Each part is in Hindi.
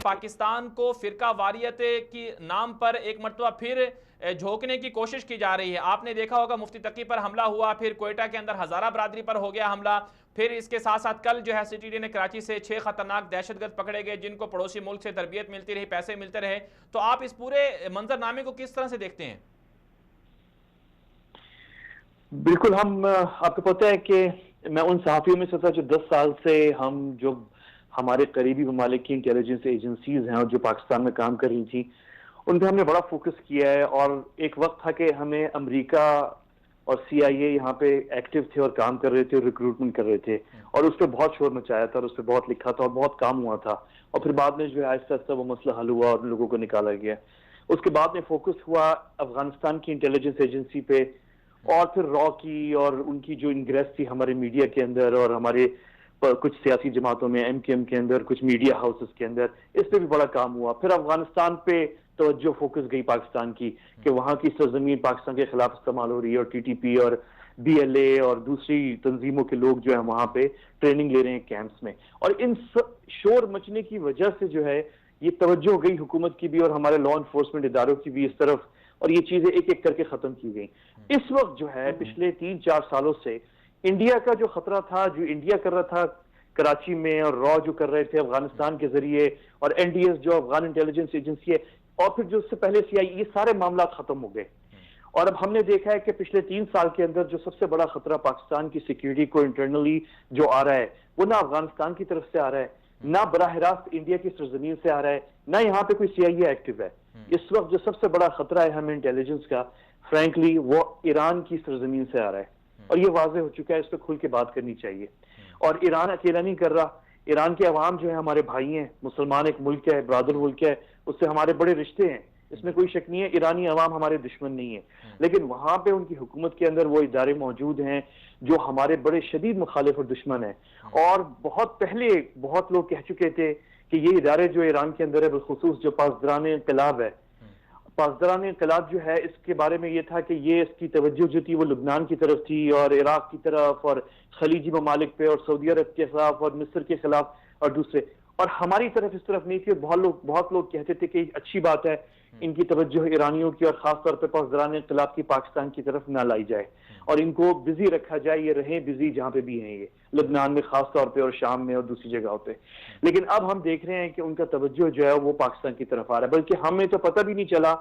पाकिस्तान को फिरका वारियत की नाम पर एक मरतबा फिर झोंकने की कोशिश की जा रही है। आपने देखा होगा मुफ्ती तकी पर हमला हुआ, फिर कोयटा के अंदर हजारा बरादरी पर हो गया हमला, फिर इसके साथ साथ कल जो है सिटी ने कराची से 6 खतरनाक दहशतगर्द पकड़े गए जिनको पड़ोसी मुल्क से तरबियत मिलती रही, पैसे मिलते रहे। तो आप इस पूरे मंजरनामे को किस तरह से देखते हैं? बिल्कुल, हम आपको पता है कि मैं उन सहाफ़ियों में से था जो 10 साल से हम जो हमारे करीबी ममालिक की इंटेलिजेंस एजेंसीज हैं और जो पाकिस्तान में काम कर रही थी, उन पर हमने बड़ा फोकस किया है। और एक वक्त था कि हमें अमेरिका और CIA यहाँ पे एक्टिव थे और काम कर रहे थे, रिक्रूटमेंट कर रहे थे, और उस पर बहुत शोर मचाया था और उस पर बहुत लिखा था और बहुत काम हुआ था। और फिर बाद में जो है आहिस्ता आहिस्ता वो मसला हल हुआ और लोगों को निकाला गया। उसके बाद में फोकस हुआ अफगानिस्तान की इंटेलिजेंस एजेंसी पे, और फिर रॉ की और उनकी जो इंग्रेस थी हमारे मीडिया के अंदर और हमारे कुछ सियासी जमातों में, MKM के अंदर, कुछ मीडिया हाउसेस के अंदर, इस पे भी बड़ा काम हुआ। फिर अफगानिस्तान पे तवज्जो फोकस गई पाकिस्तान की कि वहां की सरजमीन पाकिस्तान के खिलाफ इस्तेमाल हो रही है और TTP और BLA और दूसरी तंजीमों के लोग जो है वहां पे ट्रेनिंग ले रहे हैं कैंप्स में। और इन शोर मचने की वजह से जो है ये तवज्जो गई हुकूमत की भी और हमारे लॉ इन्फोर्समेंट इदारों की भी इस तरफ, और ये चीजें एक एक करके खत्म की गई। इस वक्त जो है पिछले 3-4 सालों से इंडिया का जो खतरा था, जो इंडिया कर रहा था कराची में, और रॉ जो कर रहे थे अफगानिस्तान के जरिए, और NDS जो अफगान इंटेलिजेंस एजेंसी है, और फिर जो उससे पहले CIA, ये सारे मामला खत्म हो गए। और अब हमने देखा है कि पिछले 3 साल के अंदर जो सबसे बड़ा खतरा पाकिस्तान की सिक्योरिटी को इंटरनली जो आ रहा है, वो ना अफगानिस्तान की तरफ से आ रहा है, ना बराह रास्त इंडिया की सरजमीन से आ रहा है, ना यहाँ पे कोई CIA एक्टिव है। इस वक्त जो सबसे बड़ा खतरा है हमें इंटेलिजेंस का, फ्रैंकली, वो ईरान की सरजमीन से आ रहा है। और ये वाज़ेह हो चुका है, इस पर खुल के बात करनी चाहिए। और ईरान अकेला नहीं कर रहा, ईरान के अवाम जो है हमारे भाई हैं, मुसलमान एक मुल्क है, ब्रादर मुल्क है, उससे हमारे बड़े रिश्ते हैं, इसमें कोई शक नहीं है। ईरानी अवाम हमारे दुश्मन नहीं है, लेकिन वहां पे उनकी हुकूमत के अंदर वो इदारे मौजूद हैं जो हमारे बड़े शदीद मुखालिफ और दुश्मन है। और बहुत पहले बहुत लोग कह चुके थे कि ये इदारे जो ईरान के अंदर है, बिलखुसूस जो पासदारान इंकलाब है, पासदारान इंकलाब जो है, इसके बारे में ये था कि ये इसकी तवज्जो जो थी वो लुबनान की तरफ थी और इराक की तरफ और खलीजी ममालिक पे और सऊदी अरब के खिलाफ और मिस्र के खिलाफ और दूसरे, और हमारी तरफ इस तरफ नहीं थी। बहुत लोग कहते थे कि अच्छी बात है इनकी तवज्जो ईरानियों की और खासतौर पर पासदारान इंकलाब की पाकिस्तान की तरफ ना लाई जाए और इनको बिजी रखा जाए, ये रहें बिजी जहां पे भी हैं, ये लबनान में खास तौर पे और शाम में और दूसरी जगहों पे। लेकिन अब हम देख रहे हैं कि उनका तवज्जो जो है वो पाकिस्तान की तरफ आ रहा है, बल्कि हमें तो पता भी नहीं चला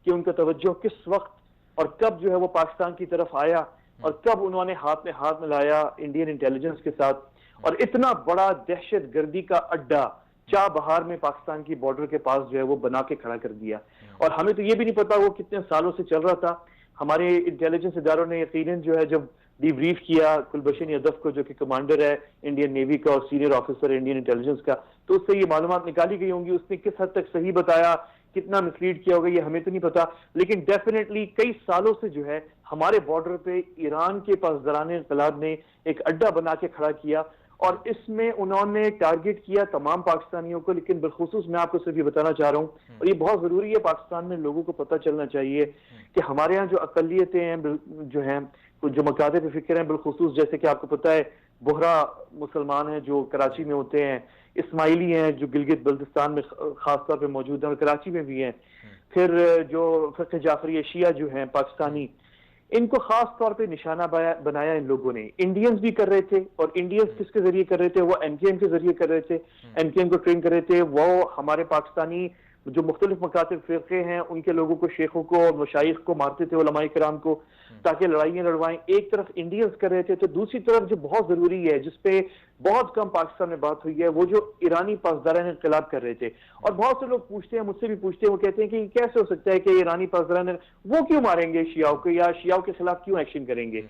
कि उनका तवज्जो किस वक्त और कब जो है वो पाकिस्तान की तरफ आया और कब उन्होंने हाथ में हाथ मिलाया इंडियन इंटेलिजेंस के साथ और इतना बड़ा दहशत गर्दी का अड्डा चाबहार में पाकिस्तान की बॉर्डर के पास जो है वो बना के खड़ा कर दिया। और हमें तो ये भी नहीं पता वो कितने सालों से चल रहा था। हमारे इंटेलिजेंस इदारों ने यकीनन जो है जब डिब्रीफ किया गुलबशन यादव को, जो कि कमांडर है इंडियन नेवी का और सीनियर ऑफिसर इंडियन इंटेलिजेंस का, तो उससे ये मालूमात निकाली गई होंगी। उसने किस हद तक सही बताया, कितना मिसलीड किया होगा, ये हमें तो नहीं पता, लेकिन डेफिनेटली कई सालों से जो है हमारे बॉर्डर पे ईरान के पासदारान इंकलाब ने एक अड्डा बना के खड़ा किया और इसमें उन्होंने टारगेट किया तमाम पाकिस्तानियों को। लेकिन बिलखुसूस मैं आपको सिर्फ ये बताना चाह रहा हूँ, और ये बहुत जरूरी है, पाकिस्तान में लोगों को पता चलना चाहिए कि हमारे यहाँ जो अकलियतें हैं, जो हैं, जो मकाते पे फिक्र हैं, बिलखुसूस जैसे कि आपको पता है बोहरा मुसलमान हैं जो कराची में होते हैं, इस्माइली हैं जो गिलगित बल्तिस्तान में खास तौर पे मौजूद हैं और कराची में भी हैं, फिर जो फ़िक़्ह जाफरी शिया जो हैं पाकिस्तानी, इनको खास तौर पे निशाना बनाया इन लोगों ने। इंडियंस भी कर रहे थे, और इंडियंस किसके जरिए कर रहे थे? वो MKM के जरिए कर रहे थे, MKM को ट्रेन कर रहे थे। वो हमारे पाकिस्तानी जो मुख्तलिफ मकातिब फ़िरक़े हैं उनके लोगों को, शेखों को और मशाइख को मारते थे, उलमाए किराम को, ताकि लड़ाइयाँ लड़वाएं। एक तरफ इंडियंस कर रहे थे, तो दूसरी तरफ जो बहुत जरूरी है, जिसपे बहुत कम पाकिस्तान में बात हुई है, वो जो ईरानी पासदारान इंक़िलाब कर रहे थे। और बहुत से लोग पूछते हैं, मुझसे भी पूछते हैं, वो कहते हैं कि कैसे हो सकता है कि ईरानी पासदारान वो क्यों मारेंगे शियाओं को, या शियाओं के खिलाफ क्यों एक्शन करेंगे?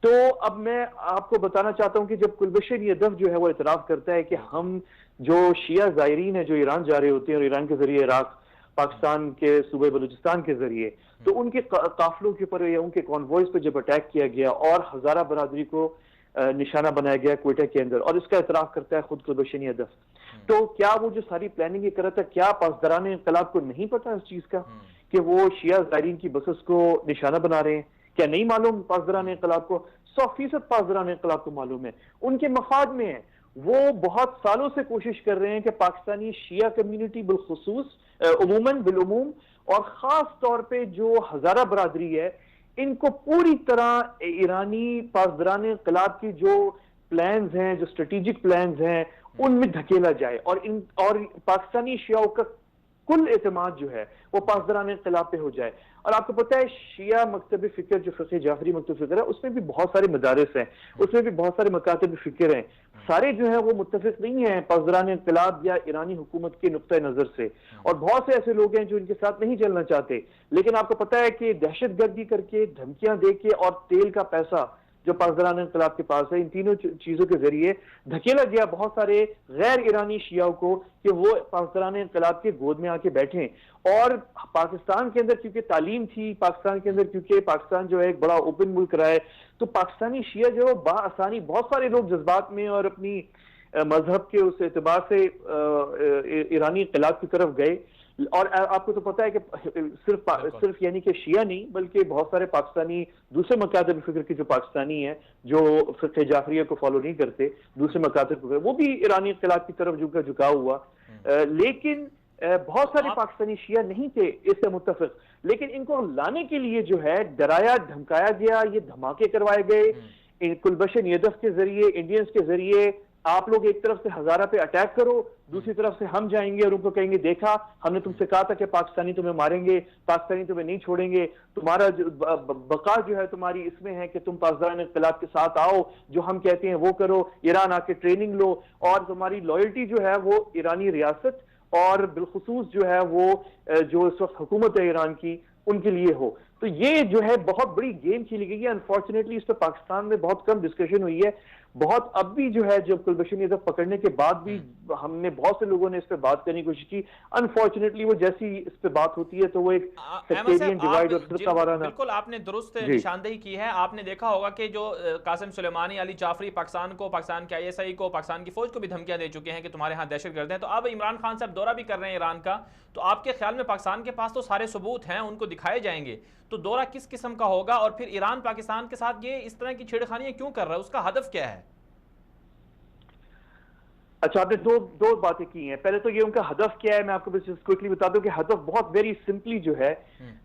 तो अब मैं आपको बताना चाहता हूं कि जब गुलबशन यादव जो है वो इतराफ करता है कि हम जो शिया ज़ायरीन है जो ईरान जा रहे होते हैं और ईरान के जरिए इराक, पाकिस्तान के सूबे बलूचिस्तान के जरिए, तो उनके काफिलों के ऊपर या उनके कॉन्वॉयज पर जब अटैक किया गया और हजारा बरादरी को निशाना बनाया गया क्वेटा के अंदर, और इसका इतराफ करता है खुद गुलबशन यादव। तो क्या वो जो सारी प्लानिंग ये कर रहा था, क्या पासदारान इंक़िलाब को नहीं पता इस चीज का कि वो शिया ज़ायरीन की बसेस को निशाना बना रहे हैं? क्या नहीं मालूम पासदारान इंक़िलाब को? 100% पासदारान इंक़िलाब को मालूम है, उनके मफाद में है। वो बहुत सालों से कोशिश कर रहे हैं कि पाकिस्तानी शिया कम्युनिटी बिलखुसूस उमूमन बिलउमूम और ख़ास तौर पे जो हज़ारा बरादरी है, इनको पूरी तरह ईरानी पासदारान इंक़िलाब की जो प्लान्स हैं, जो स्ट्रेटेजिक प्लान्स हैं, उनमें धकेला जाए और पाकिस्तानी शियाओं का कुल एतमाद जो है वो पासदारान इंक़िलाब पे हो जाए। और आपको पता है शिया मकतब फ़िक्र जो फ़िक़्ह जाफ़री मकतब फ़िक्र है, उसमें भी बहुत सारे मदारिस हैं, उसमें भी बहुत सारे मकातब फ़िक्र हैं। सारे जो है वो मुत्तफ़िक़ नहीं है पासदारान इंक़िलाब या ईरानी हुकूमत के नुक्ता नज़र से, और बहुत से ऐसे लोग हैं जो इनके साथ नहीं चलना चाहते। लेकिन आपको पता है कि दहशतगर्दी करके, धमकियां दे के और तेल का पैसा जो पासदारान इंक़िलाब के पास है, इन तीनों चीजों के जरिए धकेला गया बहुत सारे गैर ईरानी शियाओं को कि वो पासदारान इंक़िलाब के गोद में आके बैठें। और पाकिस्तान के अंदर क्योंकि तालीम थी, पाकिस्तान के अंदर क्योंकि पाकिस्तान जो है एक बड़ा ओपन मुल्क रहा है, तो पाकिस्तानी शिया जो है बाआसानी बहुत सारे लोग जज्बात में और अपनी मजहब के उस एतबार से ईरानी इंक़िलाब की तरफ गए। और आपको तो पता है कि सिर्फ यानी कि शिया नहीं बल्कि बहुत सारे पाकिस्तानी दूसरे मकातब फिक्र के जो पाकिस्तानी हैं जो फ़िक़्ह जाफ़रिया को फॉलो नहीं करते, दूसरे मकातब फिक्र, वो भी ईरानी इंक़िलाब की तरफ झुकाव हुआ। लेकिन बहुत सारे पाकिस्तानी शिया नहीं थे इससे मुत्तफ़िक़, लेकिन इनको लाने के लिए जो है डराया धमकाया गया, ये धमाके करवाए गए कुलभूषण यादव के जरिए, इंडियंस के जरिए। आप लोग एक तरफ से हजारा पे अटैक करो, दूसरी तरफ से हम जाएंगे और उनको कहेंगे देखा हमने तुमसे कहा था कि पाकिस्तानी तुम्हें मारेंगे, पाकिस्तानी तुम्हें नहीं छोड़ेंगे, तुम्हारा बका जो है तुम्हारी इसमें है कि तुम पासदारान इंक़िलाब के साथ आओ, जो हम कहते हैं वो करो, ईरान आके ट्रेनिंग लो और तुम्हारी लॉयल्टी जो है वो ईरानी रियासत और बिलखुसूस जो है वो जो इस वक्त हुकूमत है ईरान की उनके लिए हो। तो ये जो है बहुत बड़ी गेम खेली गई है। अनफॉर्चुनेटली इस पर पाकिस्तान में बहुत कम डिस्कशन हुई है। बहुत अब भी जो है जब कुलभूषण यादव पकड़ने के बाद भी हमने बहुत से लोगों ने इस पे बात करने की कोशिश की। अनफॉर्चुनेटली वो जैसी इस पे बात होती है तो वो एक सेक्टेरियन डिवाइड और फिरकावाराना। बिल्कुल आपने दुरुस्त निशानदेही की है। आपने देखा होगा कि जो कासिम सुलेमानी, अली जाफरी पाकिस्तान को, पाकिस्तान के ISI को, पाकिस्तान की फौज को भी धमकियां दे चुके हैं कि तुम्हारे यहाँ दहशतगर्द हैं। तो अब इमरान खान साहब दौरा भी कर रहे हैं ईरान का, तो आपके ख्याल में पाकिस्तान के पास तो सारे सबूत हैं, उनको दिखाए जाएंगे, तो दौरा किस किस्म का होगा और फिर ईरान पाकिस्तान के साथ ये इस तरह की छेड़खानियां क्यों कर रहा है, उसका हदफ क्या है? अच्छा, आपने दो बातें की हैं। पहले तो ये उनका हदफ क्या है, मैं आपको बस क्विकली बता दूं कि हदफ बहुत वेरी सिंपली जो है,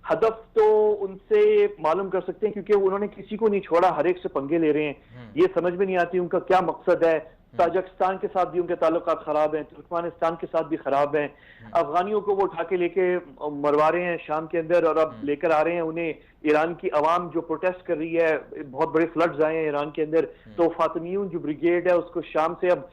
हदफ तो उनसे मालूम कर सकते हैं क्योंकि उन्होंने किसी को नहीं छोड़ा, हर एक से पंगे ले रहे हैं। ये समझ में नहीं आती उनका क्या मकसद है। ताजिकिस्तान के साथ भी उनके ताल्लुकात खराब हैं, तुर्कमानिस्तान के साथ भी खराब हैं, अफगानियों को वो उठा के लेके मरवा रहे हैं शाम के अंदर और अब लेकर आ रहे हैं उन्हें। ईरान की अवाम जो प्रोटेस्ट कर रही है, बहुत बड़े फ्लड्स आए हैं ईरान के अंदर, तो फातिमियून जो ब्रिगेड है उसको शाम से अब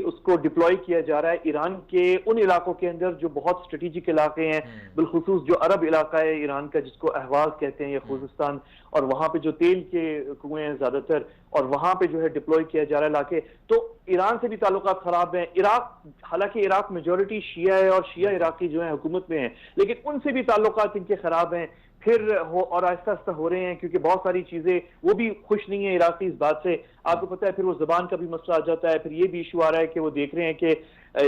उसको डिप्लॉय किया जा रहा है ईरान के उन इलाकों के अंदर जो बहुत स्ट्रेटेजिक इलाके हैं, बिलखुसूस जो अरब इलाका है ईरान का जिसको अहवाज कहते हैं या खुजिस्तान, और वहां पे जो तेल के कुएं हैं ज्यादातर, और वहां पे जो है डिप्लॉय किया जा रहा है इलाके। तो ईरान से भी ताल्लुकात खराब हैं। इराक, हालांकि इराक मेजोरिटी शिया है और शिया इराकी जो है हुकूमत में है, लेकिन उनसे भी ताल्लुकात इनके खराब हैं। फिर हो और आहिस्ता आहिस्ता हो रहे हैं क्योंकि बहुत सारी चीजें वो भी खुश नहीं है इराकी इस बात से। आपको पता है फिर वो जबान का भी मसला आ जाता है। फिर ये भी इशू आ रहा है कि वो देख रहे हैं कि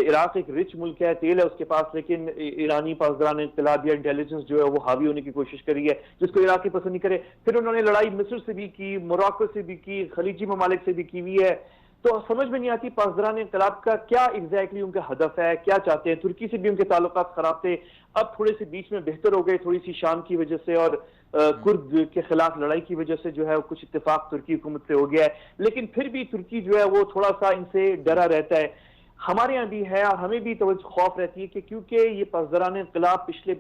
इराक एक रिच मुल्क है, तेल है उसके पास, लेकिन ईरानी पासदारान इंक़िलाब या इंटेलिजेंस जो है वो हावी होने की कोशिश कर रही है जिसको इराकी पसंद नहीं करे। फिर उन्होंने लड़ाई मिस्र से भी की, मोरक्को से भी की, खलीजी ममालिक से भी की हुई है। तो समझ में नहीं आती पासदारान इंक़िलाब का क्या एग्जैक्टली उनका हदफ है, क्या चाहते हैं। तुर्की से भी उनके ताल्लुकात खराब थे, अब थोड़े से बीच में बेहतर हो गए, थोड़ी सी शाम की वजह से और कुर्द के खिलाफ लड़ाई की वजह से जो है कुछ इत्तेफाक तुर्की हुकूमत से हो गया है। लेकिन फिर भी तुर्की जो है वो थोड़ा सा इनसे डरा रहता है। हमारे यहाँ भी है और हमें भी तो खौफ रहती है कि क्योंकि ये पासदारान इंक़िलाब पिछले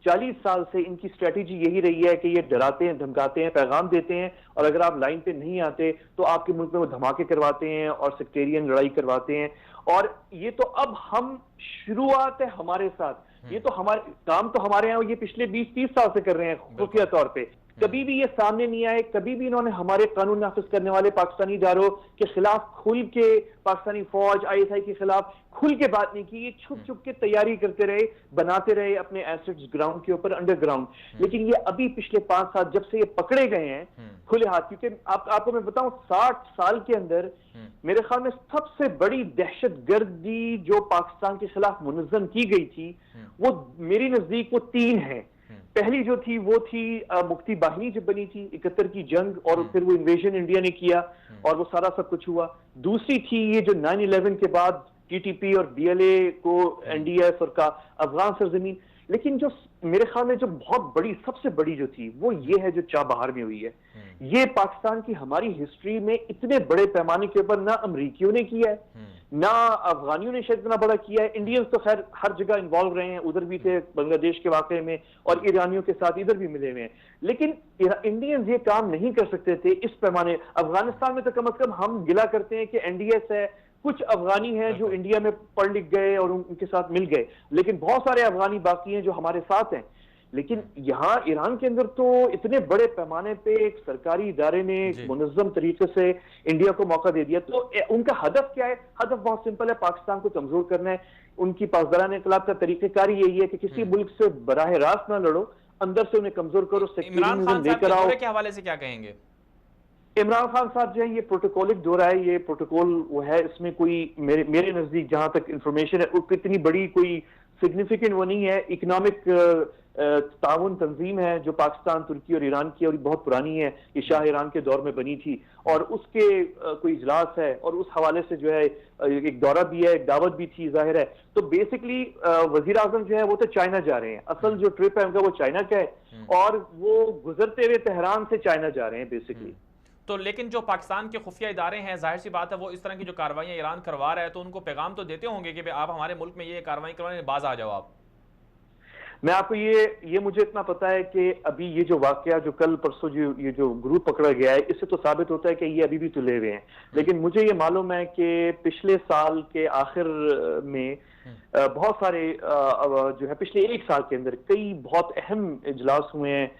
40 साल से इनकी स्ट्रेटेजी यही रही है कि ये डराते हैं, धमकाते हैं, पैगाम देते हैं, और अगर आप लाइन पे नहीं आते तो आपके मुल्क में वो धमाके करवाते हैं और सेक्टेरियन लड़ाई करवाते हैं। और ये तो अब हम शुरुआत है हमारे साथ, ये तो हमारे काम तो हमारे यहाँ ये पिछले 20-30 साल से कर रहे हैं खुफिया तौर पे। कभी भी ये सामने नहीं आए, कभी भी इन्होंने हमारे कानून नाफिज करने वाले पाकिस्तानी इदारों के खिलाफ खुल के, पाकिस्तानी फौज ISI के खिलाफ खुल के बात नहीं की। ये छुप छुप के तैयारी करते रहे, बनाते रहे अपने एसेट्स ग्राउंड के ऊपर, अंडरग्राउंड। लेकिन ये अभी पिछले 5 साल जब से ये पकड़े गए हैं खुले हाथ, क्योंकि आपको मैं बताऊं 60 साल के अंदर मेरे ख्याल में सबसे बड़ी दहशतगर्दी जो पाकिस्तान के खिलाफ मुनज़्ज़म की गई थी वो मेरी नजदीक वो 3 है। पहली जो थी वो थी मुफ्ती बाहिनी जब बनी थी 71 की जंग, और फिर वो इन्वेजन इंडिया ने किया और वो सारा सब कुछ हुआ। दूसरी थी ये जो 9/11 के बाद टीटीपी और बीएलए को एनडीएफ और का अफगान सरजमीन। लेकिन जो मेरे ख्याल में जो बहुत बड़ी सबसे बड़ी जो थी वो ये है जो चाबहार में हुई है। ये पाकिस्तान की हमारी हिस्ट्री में इतने बड़े पैमाने के ऊपर ना अमरीकियों ने किया है, ना अफगानियों ने शायद इतना बड़ा किया है। इंडियंस तो खैर हर जगह इन्वॉल्व रहे हैं, उधर भी थे बांग्लादेश के वाकये में, और ईरानियों के साथ इधर भी मिले हुए हैं। लेकिन इंडियंस ये काम नहीं कर सकते थे इस पैमाने। अफगानिस्तान में तो कम से कम हम गिला करते हैं कि एनडीएस है, कुछ अफगानी हैं जो इंडिया में पढ़ लिख गए और उनके साथ मिल गए, लेकिन बहुत सारे अफगानी बाकी हैं जो हमारे साथ हैं। लेकिन यहाँ ईरान के अंदर तो इतने बड़े पैमाने पे एक सरकारी इदारे ने मुनज़्ज़म तरीके से इंडिया को मौका दे दिया। तो उनका हदफ क्या है? हदफ बहुत सिंपल है, पाकिस्तान को कमजोर करना है। उनकी पासदाराना इनकलाब का तरीकेकार यही है कि किसी मुल्क से बराह रास्त ना लड़ो, अंदर से उन्हें कमजोर करो, सेक्युलरिज्म लेकर आओ। के हवाले से क्या कहेंगे? इमरान खान साहब जो है ये प्रोटोकॉलिक दौरा है, ये प्रोटोकॉल वो है, इसमें कोई मेरे नजदीक जहां तक इंफॉर्मेशन है इतनी बड़ी कोई सिग्निफिकेंट वो नहीं है। इकोनॉमिक ताउन तंजीम है जो पाकिस्तान, तुर्की और ईरान की, और बहुत पुरानी है, ये शाह ईरान के दौर में बनी थी, और उसके कोई इजलास है, और उस हवाले से जो है एक दौरा भी है, एक दावत भी थी, जाहिर है। तो बेसिकली वजीर आजम जो है वो तो चाइना जा रहे हैं, असल जो ट्रिप है उनका वो चाइना का है, और वो गुजरते हुए तेहरान से चाइना जा रहे हैं बेसिकली। तो लेकिन जो पाकिस्तान के खुफिया इदारे हैं, जाहिर सी बात है वो इस तरह की जो कार्रवाइयां ईरान करवा रहा है, तो उनको पैगाम तो देते होंगे कि भाई आप हमारे मुल्क में ये कार्रवाई करवाने बाज आ जाओ आप। मैं आपको ये मुझे इतना पता है कि अभी ये जो वाकया जो कल परसों ये जो ग्रुप पकड़ा गया है, इससे तो साबित होता है कि ये अभी भी तुले हुए हैं। लेकिन मुझे ये मालूम है कि पिछले साल के आखिर में बहुत सारे जो है पिछले एक साल के अंदर कई बहुत अहम इजलास हुए हैं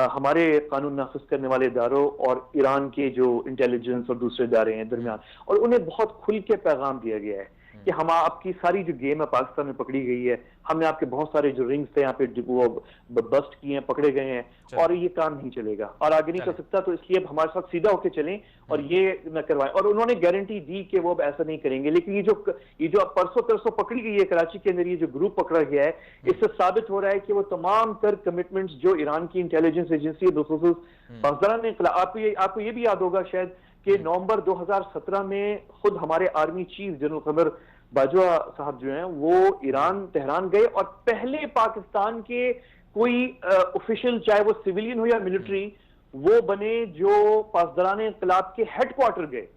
हमारे कानून नाफिज करने वाले इदारों और ईरान के जो इंटेलिजेंस और दूसरे इदारे हैं दरमियान, और उन्हें बहुत खुल के पैगाम दिया गया है कि हम आपकी सारी जो गेम है पाकिस्तान में पकड़ी गई है, हमने आपके बहुत सारे जो रिंग्स थे यहाँ पे वो बस्ट किए हैं, पकड़े गए हैं, और ये काम नहीं चलेगा और आगे नहीं कर सकता, तो इसलिए अब हमारे साथ सीधा होके चलें और ये न करवाएं। और उन्होंने गारंटी दी कि वो अब ऐसा नहीं करेंगे। लेकिन ये जो परसों तरसों पकड़ी गई है कराची के अंदर, ये जो ग्रुप पकड़ा गया है, इससे साबित हो रहा है कि वो तमाम तर कमिटमेंट्स जो ईरान की इंटेलिजेंस एजेंसी आपको ये भी याद होगा शायद कि नवंबर 2017 में खुद हमारे आर्मी चीफ जनरल कमर बाजवा साहब जो हैं वो ईरान तेहरान गए, और पहले पाकिस्तान के कोई ऑफिशियल, चाहे वो सिविलियन हो या मिलिट्री, वो बने जो पासदाराने इनकलाब के हेडक्वार्टर गए।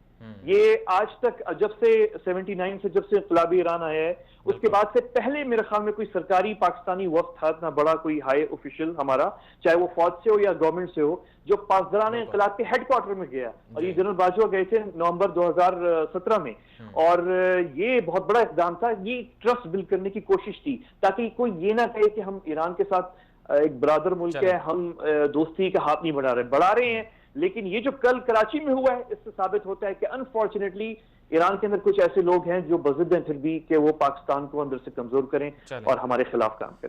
ये आज तक जब से 79 से जब से इनकलाबी ईरान आया है उसके बाद से पहले मेरे ख्याल में कोई सरकारी पाकिस्तानी वक्त था इतना बड़ा कोई हाई ऑफिशियल हमारा, चाहे वो फौज से हो या गवर्नमेंट से हो, जो पासदाराने इनकलाब के हेडक्वार्टर में गया। और ये जनरल बाजवा गए थे नवंबर 2017 में, और ये बहुत बड़ा इकदाम था, ये ट्रस्ट बिल्ड करने की कोशिश थी ताकि कोई ये ना कहे कि हम ईरान के साथ एक बरादर मुल्क है, हम दोस्ती का हाथ नहीं बढ़ा रहे हैं। लेकिन ये जो कल कराची में हुआ है, इससे साबित होता है कि अनफॉर्चुनेटली ईरान के अंदर कुछ ऐसे लोग हैं जो बज़िद हैं फिर भी कि वो पाकिस्तान को अंदर से कमजोर करें और हमारे खिलाफ काम करें।